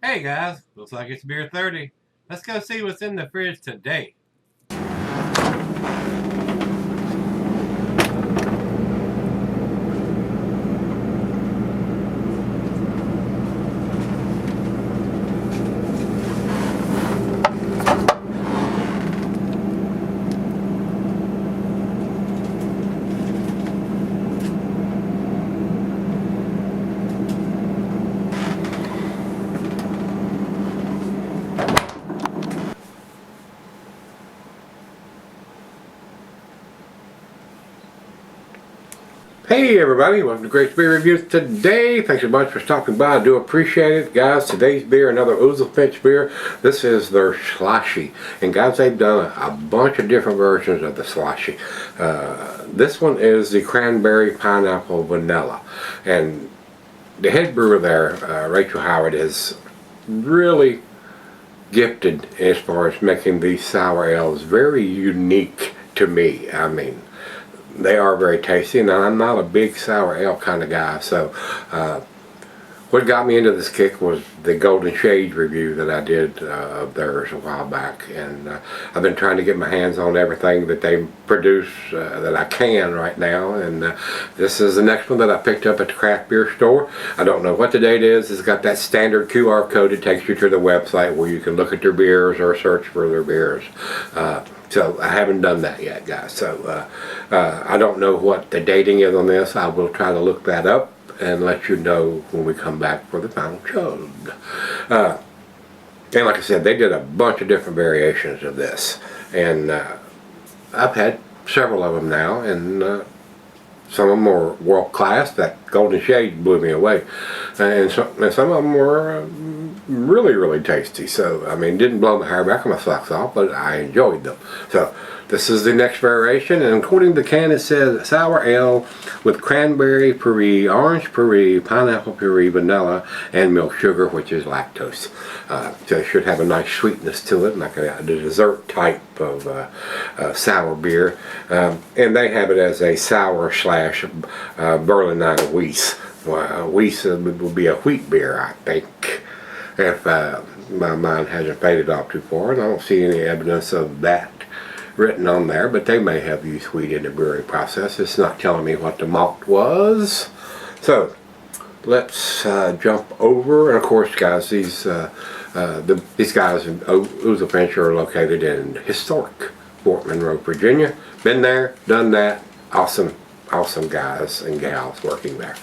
Hey guys, looks like it's beer 30. Let's go see what's in the fridge today. Hey everybody, welcome to Gregsbeerreviews today. Thanks so much for stopping by. I do appreciate it. Guys, today's beer, another Oozlefinch beer. This is their Sloshie. And guys, they've done a bunch of different versions of the Sloshie. This one is the Cranberry, Pineapple, Vanilla. And the head brewer there, Rachel Howard, is really gifted as far as making these sour ales very unique to me. I mean, they are very tasty, and I'm not a big sour ale kind of guy, so what got me into this kick was the Golden Shades review that I did of theirs a while back, and I've been trying to get my hands on everything that they produce that I can right now, and this is the next one that I picked up at the craft beer store. I don't know what the date is. It's got that standard QR code that takes you to the website where you can look at their beers or search for their beers. So I haven't done that yet, guys. So I don't know what the dating is on this. I will try to look that up and let you know when we come back for the final chug. And like I said, they did a bunch of different variations of this. And I've had several of them now, and some of them were world class. That Golden Shade blew me away. And some of them were really tasty. So, I mean, didn't blow my hair back or my socks off, but I enjoyed them. So, this is the next variation, and according to the can it says sour ale with cranberry puree, orange puree, pineapple puree, vanilla, and milk sugar, which is lactose. So it should have a nice sweetness to it, like a dessert type of sour beer. And they have it as a sour slash Berliner Weiss. Weiss would be a wheat beer, I think, if my mind hasn't faded off too far, and I don't see any evidence of that written on there, but they may have used wheat in the brewing process. It's not telling me what the malt was. So let's jump over. And of course, guys, these guys in Oozlefinch are located in historic Fort Monroe, Virginia. Been there, done that. Awesome guys and gals working there.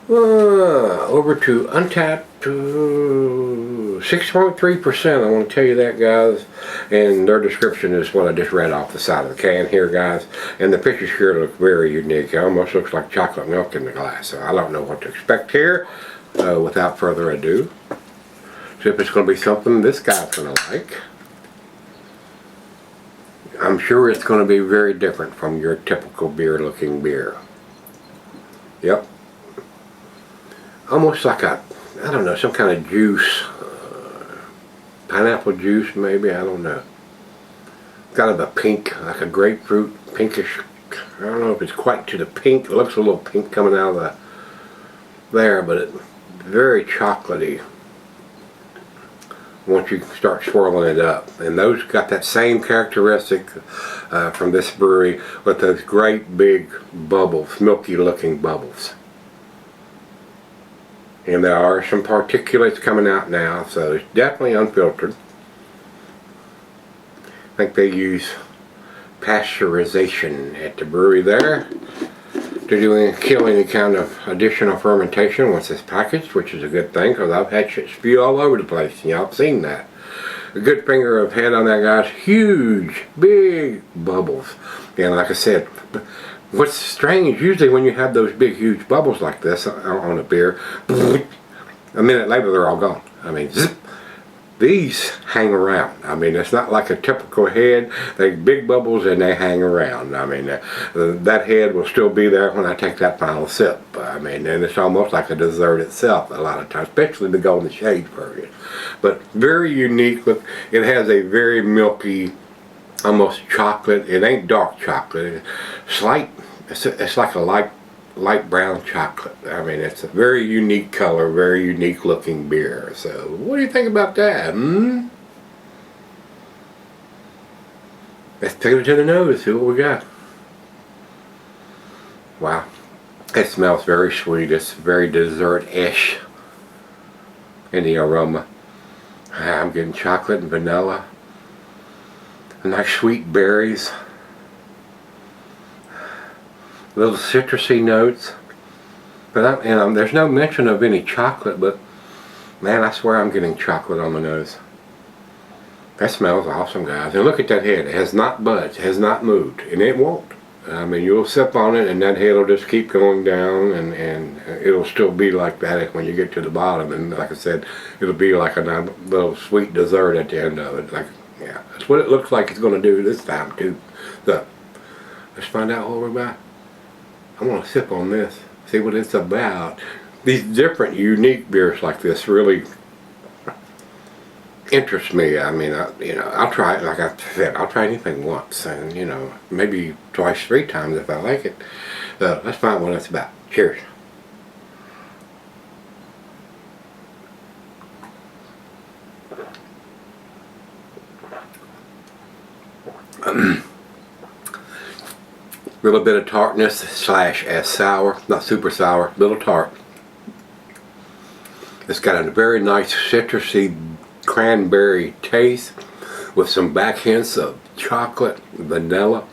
Over to Untapped, 6.3%. I want to tell you that, guys. And their description is what I just read off the side of the can here, guys. And the pictures here look very unique. It almost looks like chocolate milk in the glass. So I don't know what to expect here. Without further ado, see if it's going to be something this guy's going to like. I'm sure it's going to be very different from your typical beer-looking beer. Yep. Almost like a, I don't know, some kind of juice. Pineapple juice, maybe, I don't know. Kind of a pink, like a grapefruit, pinkish. I don't know if it's quite to the pink. It looks a little pink coming out of there, but it's very chocolatey once you start swirling it up. And those got that same characteristic from this brewery with those great big bubbles, milky looking bubbles. And there are some particulates coming out now, so it's definitely unfiltered. I think they use pasteurization at the brewery there to kill any kind of additional fermentation once it's packaged, which is a good thing, because I've had shit spew all over the place, and y'all have seen that. A good finger of head on that, guys. Huge, big bubbles. And like I said, what's strange, usually when you have those big, huge bubbles like this on a beer, a minute later they're all gone. I mean, zip. These hang around. I mean, it's not like a typical head. They're big bubbles and they hang around. I mean, that head will still be there when I take that final sip. I mean, and it's almost like a dessert itself a lot of times, especially the Golden Shade version. But very unique. It has a very milky, almost chocolate. It ain't dark chocolate. It's like a light light brown chocolate. I mean, it's a very unique color, very unique looking beer. So, what do you think about that? Let's take it to the nose, see what we got. Wow. It smells very sweet. It's very dessert-ish in the aroma. I'm getting chocolate and vanilla. Nice sweet berries. Little citrusy notes. But there's no mention of any chocolate, but man, I swear I'm getting chocolate on the nose. That smells awesome, guys. And look at that head. It has not budged. It has not moved. And it won't. I mean, you'll sip on it and that head will just keep going down, and it'll still be like that when you get to the bottom. And like I said, it'll be like a little sweet dessert at the end of it. Like, yeah, that's what it looks like it's going to do this time too. So, let's find out what we're about. I want to sip on this, see what it's about. These different, unique beers like this really interest me. I mean, I'll try it. Like I said, I'll try anything once, and maybe twice, 3 times if I like it. So let's find what it's about. Cheers. Little bit of tartness slash sour, not super sour, little tart. It's got a very nice citrusy cranberry taste with some back hints of chocolate, vanilla,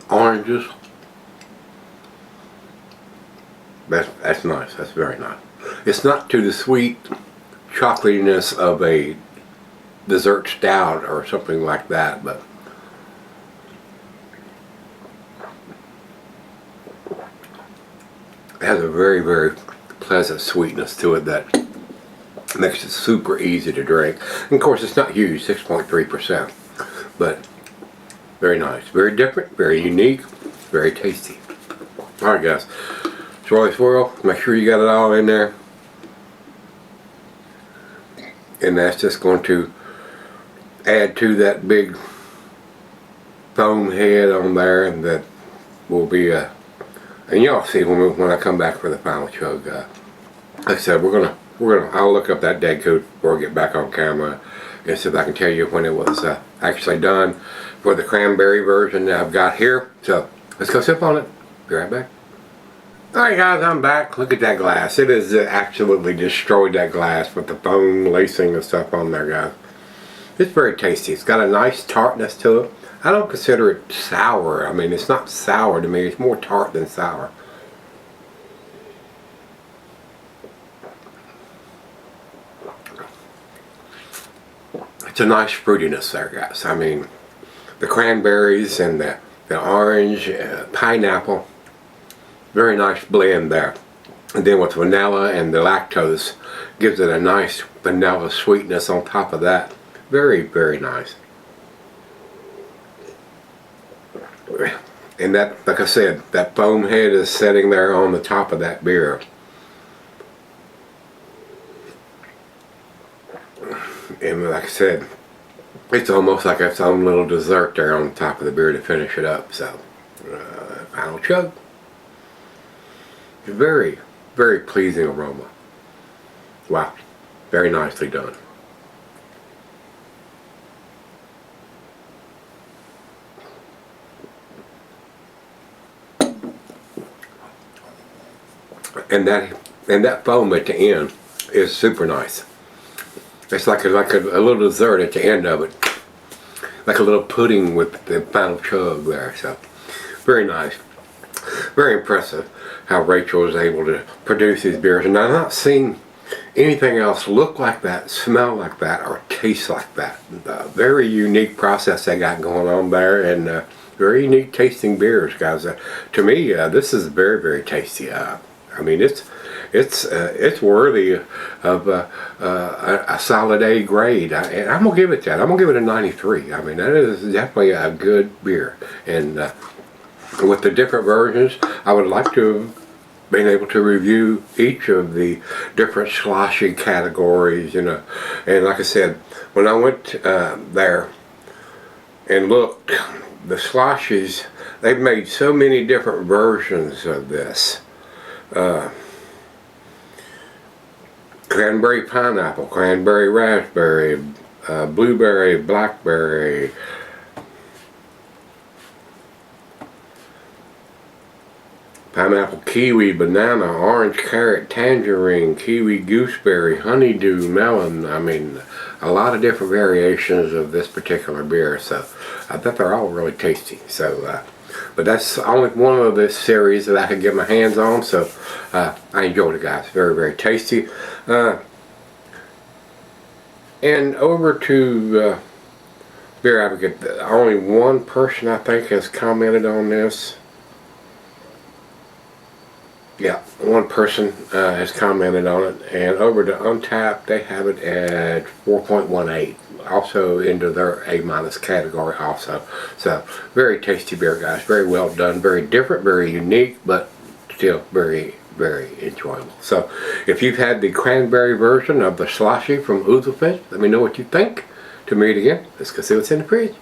oranges. That's nice. That's very nice. It's not to the sweet chocolatiness of a dessert stout or something like that, but it has a very, very pleasant sweetness to it that makes it super easy to drink. And of course, it's not huge, 6.3%, but very nice, very different, very unique, very tasty. All right, guys, swirly swirl. Make sure you got it all in there, and that's just going to add to that big foam head on there, and that will be a. And y'all see when I come back for the final chug. Like I said, I'll look up that dead code before I get back on camera and see if I can tell you when it was actually done for the cranberry version that I've got here. So let's go sip on it. Be right back. Alright guys, I'm back. Look at that glass. It has absolutely destroyed that glass with the foam lacing and stuff on there, guys. It's very tasty. It's got a nice tartness to it. I don't consider it sour. I mean, it's not sour to me. It's more tart than sour. It's a nice fruitiness there, guys. I mean, the cranberries and the orange, pineapple, very nice blend there. And then with vanilla and the lactose, gives it a nice vanilla sweetness on top of that. Very, very nice. And that, like I said, that foam head is sitting there on the top of that beer. And like I said, it's almost like its own little dessert there on top of the beer to finish it up. So, final chug. Very, very pleasing aroma. Wow, very nicely done. And that foam at the end is super nice. It's like a little dessert at the end of it, like a little pudding with the final chug there. So very nice, very impressive how Rachel was able to produce these beers. And I've not seen anything else look like that, smell like that, or taste like that. Very unique process they got going on there, and very unique tasting beers, guys. To me, this is very, very tasty. I mean, it's worthy of a solid A grade, and I'm gonna give it that. I'm gonna give it a 93. I mean, that is definitely a good beer. And with the different versions, I would like to have been able to review each of the different Sloshie categories, And like I said, when I went there and looked, the Sloshies they've made so many different versions of this. Cranberry pineapple, cranberry raspberry, blueberry, blackberry, pineapple, kiwi, banana, orange, carrot, tangerine, kiwi, gooseberry, honeydew, melon. I mean, a lot of different variations of this particular beer. So I bet they're all really tasty. So, but that's only one of this series that I could get my hands on. So I enjoyed it, guys. Very, very tasty. And over to Beer Advocate. Only one person I think has commented on this. Yeah, one person has commented on it, and over to Untapped, they have it at 4.18, also into their A- category also. So, very tasty beer, guys. Very well done, very different, very unique, but still very, very enjoyable. So, if you've had the cranberry version of the Sloshie from Oozlefinch, let me know what you think. To meet again, let's go see what's in the fridge.